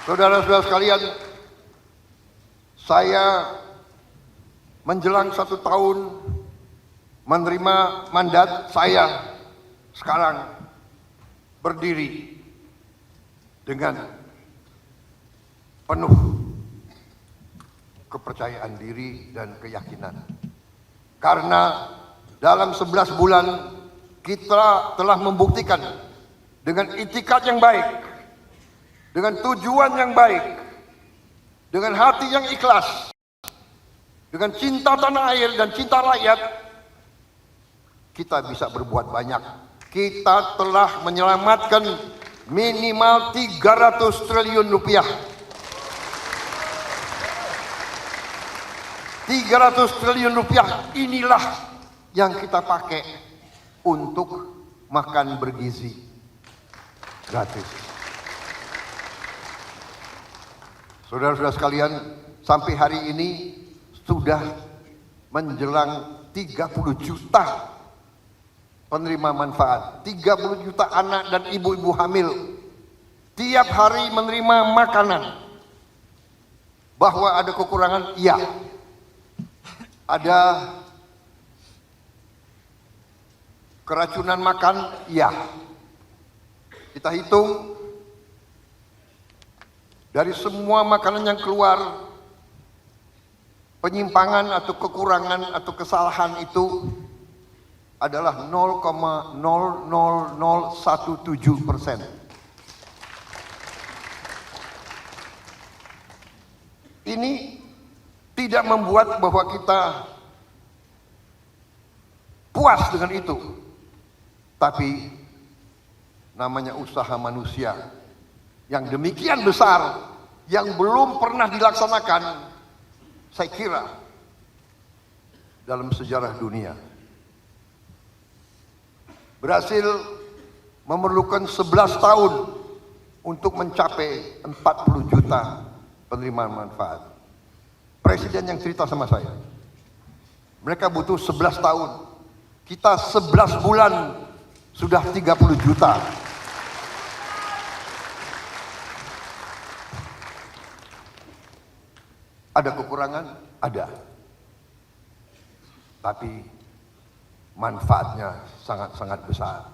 Saudara-saudara sekalian, saya menjelang 1 tahun menerima mandat, saya sekarang berdiri dengan penuh kepercayaan diri dan keyakinan. Karena dalam 11 bulan kita telah membuktikan dengan itikat yang baik, dengan tujuan yang baik, dengan hati yang ikhlas, dengan cinta tanah air dan cinta rakyat, kita bisa berbuat banyak. Kita telah menyelamatkan minimal 300 triliun rupiah. 300 triliun rupiah inilah yang kita pakai untuk makan bergizi gratis. Saudara-saudara sekalian, sampai hari ini sudah menjelang 30 juta penerima manfaat, 30 juta anak dan ibu-ibu hamil tiap hari menerima makanan. Bahwa ada kekurangan, iya. Ada keracunan makan, iya. Kita hitung dari semua makanan yang keluar, penyimpangan atau kekurangan atau kesalahan itu adalah 0,00017%. Ini tidak membuat bahwa kita puas dengan itu, tapi namanya usaha manusia yang demikian besar yang belum pernah dilaksanakan, saya kira dalam sejarah dunia. Berhasil memerlukan 11 tahun untuk mencapai 40 juta penerima manfaat. Presiden yang cerita sama saya, mereka butuh 11 tahun. Kita 11 bulan sudah 30 juta. Ada kekurangan? Ada. Tapi manfaatnya sangat-sangat besar.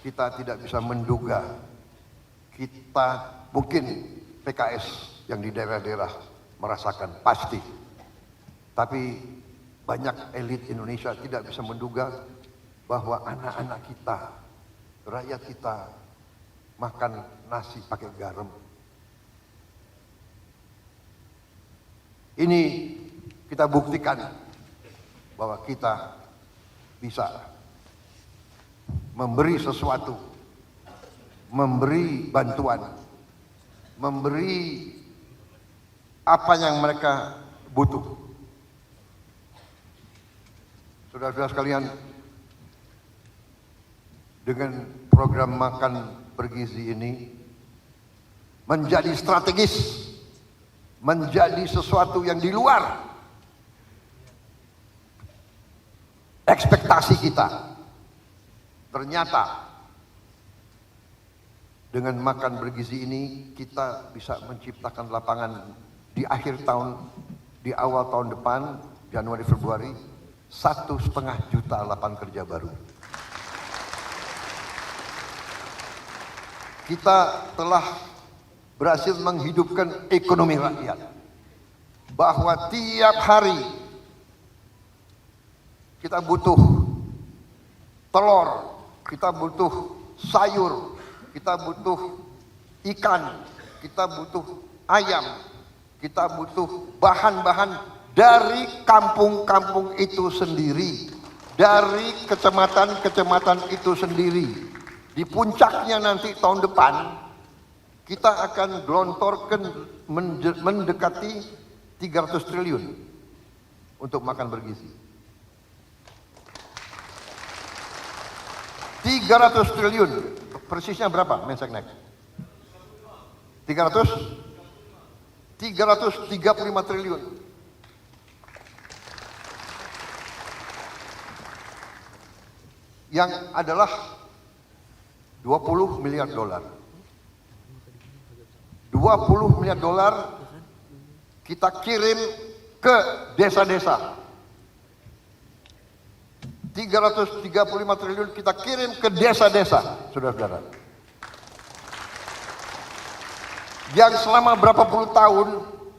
Kita tidak bisa menduga. Kita mungkin PKS yang di daerah-daerah merasakan pasti. Tapi banyak elit Indonesia tidak bisa menduga bahwa anak-anak kita, rakyat kita makan nasi pakai garam. Ini kita buktikan bahwa kita bisa memberi sesuatu, memberi bantuan, memberi apa yang mereka butuh. Saudara-saudara sekalian, dengan program makan bergizi ini menjadi strategis, menjadi sesuatu yang di luar ekspektasi kita. Ternyata dengan makan bergizi ini kita bisa menciptakan lapangan di akhir tahun, di awal tahun depan, Januari Februari, 1,5 juta lapangan kerja baru. Kita telah berhasil menghidupkan ekonomi rakyat, bahwa tiap hari kita butuh telur, kita butuh sayur, kita butuh ikan, kita butuh ayam, kita butuh bahan-bahan dari kampung-kampung itu sendiri, dari kecamatan-kecamatan itu sendiri. Di puncaknya nanti tahun depan kita akan gelontorkan mendekati 300 triliun untuk makan bergizi. 300 triliun, persisnya berapa Menseknek? 335 triliun. Yang adalah 20 miliar dolar. $20 miliar kita kirim ke desa-desa. 335 triliun kita kirim ke desa-desa, saudara-saudara. Yang selama berapa puluh tahun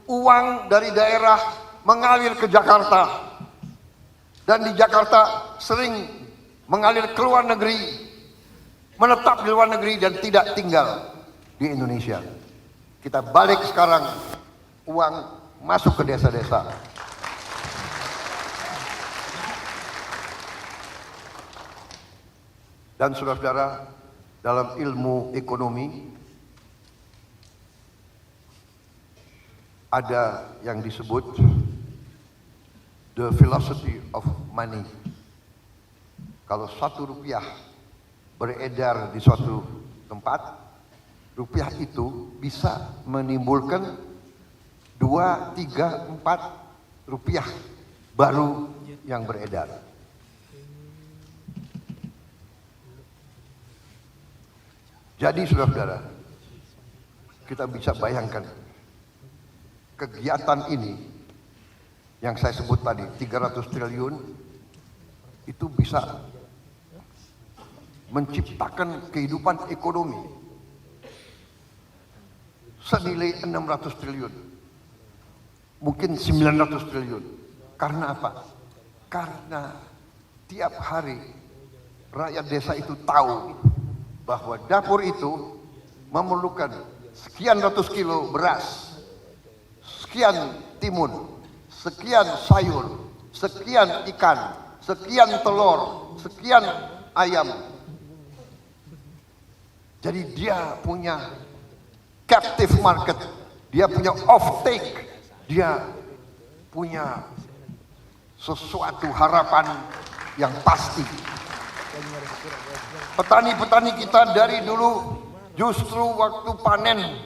uang dari daerah mengalir ke Jakarta, dan di Jakarta sering mengalir ke luar negeri, menetap di luar negeri dan tidak tinggal di Indonesia. Kita balik sekarang, uang masuk ke desa-desa. Dan saudara-saudara, dalam ilmu ekonomi ada yang disebut the philosophy of money. Kalau 1 rupiah beredar di suatu tempat, rupiah itu bisa menimbulkan 2, 3, 4 rupiah baru yang beredar. Jadi saudara-saudara, kita bisa bayangkan kegiatan ini yang saya sebut tadi 300 triliun itu bisa menciptakan kehidupan ekonomi senilai 600 triliun, mungkin 900 triliun. Karena apa? Karena tiap hari rakyat desa itu tahu bahwa dapur itu memerlukan sekian ratus kilo beras, sekian timun, sekian sayur, sekian ikan, sekian telur, sekian ayam. Jadi dia punya captive market, dia punya off take, dia punya sesuatu harapan yang pasti. Petani-petani kita dari dulu justru waktu panen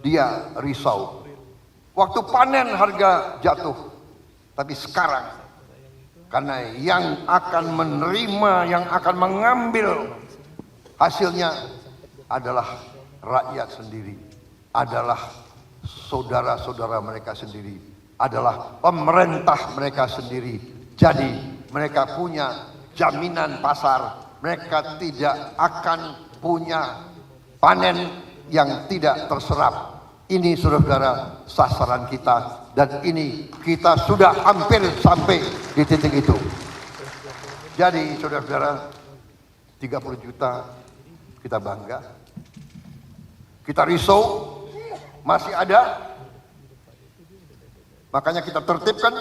dia risau. Waktu panen harga jatuh. Tapi sekarang karena yang akan menerima, yang akan mengambil hasilnya adalah rakyat sendiri, adalah saudara-saudara mereka sendiri, adalah pemerintah mereka sendiri. Jadi mereka punya jaminan pasar. Mereka tidak akan punya panen yang tidak terserap. Ini saudara-saudara sasaran kita, dan ini kita sudah hampir sampai di titik itu. Jadi saudara-saudara, 30 juta kita bangga. Kita risau masih ada. Makanya kita tertibkan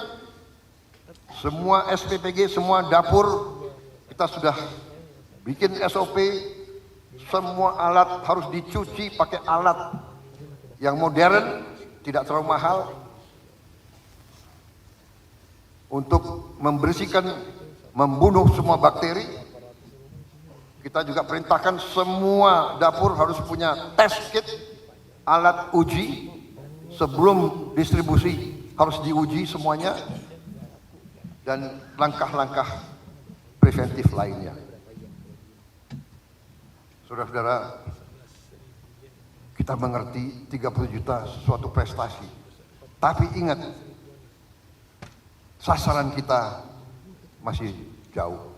semua SPPG, semua dapur kita sudah bikin SOP, semua alat harus dicuci pakai alat yang modern, tidak terlalu mahal, untuk membersihkan, membunuh semua bakteri. Kita juga perintahkan semua dapur harus punya test kit, alat uji, sebelum distribusi harus diuji semuanya, dan langkah-langkah preventif lainnya. Saudara-saudara, kita mengerti 30 juta suatu prestasi. Tapi ingat, sasaran kita masih jauh.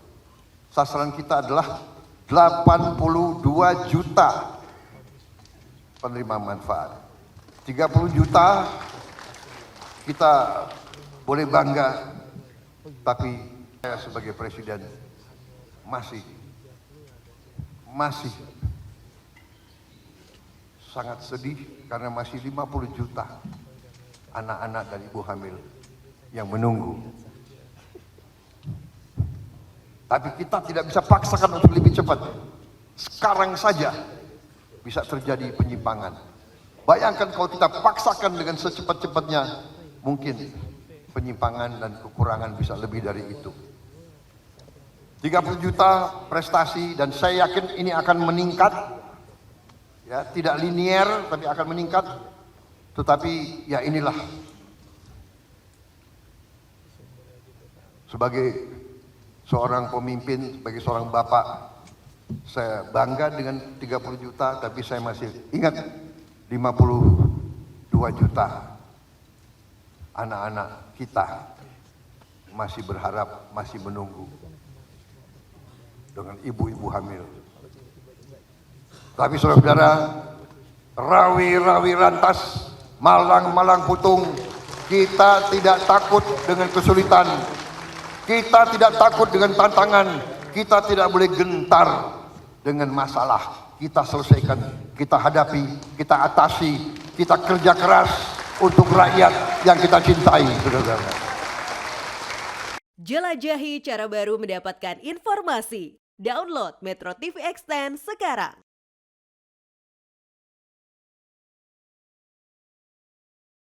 Sasaran kita adalah 82 juta penerima manfaat. 30 juta kita boleh bangga, tapi saya sebagai presiden masih sangat sedih karena masih 50 juta anak-anak dan ibu hamil yang menunggu. Tapi kita tidak bisa paksakan untuk lebih cepat. Sekarang saja bisa terjadi penyimpangan. Bayangkan kalau kita paksakan dengan secepat-cepatnya, mungkin penyimpangan dan kekurangan bisa lebih dari itu. 30 juta prestasi, dan saya yakin ini akan meningkat, ya, tidak linier tapi akan meningkat. Tetapi ya inilah, sebagai seorang pemimpin, sebagai seorang bapak, saya bangga dengan 30 juta, tapi saya masih ingat 50 2 juta anak-anak kita masih berharap, masih menunggu dengan ibu-ibu hamil. Tapi saudara-saudara, rawi-rawi rantas, malang-malang putung, kita tidak takut dengan kesulitan, kita tidak takut dengan tantangan, kita tidak boleh gentar dengan masalah. Kita selesaikan, kita hadapi, kita atasi, kita kerja keras untuk rakyat yang kita cintai, saudara-saudara. Jelajahi cara baru mendapatkan informasi. Download Metro TV Extend sekarang.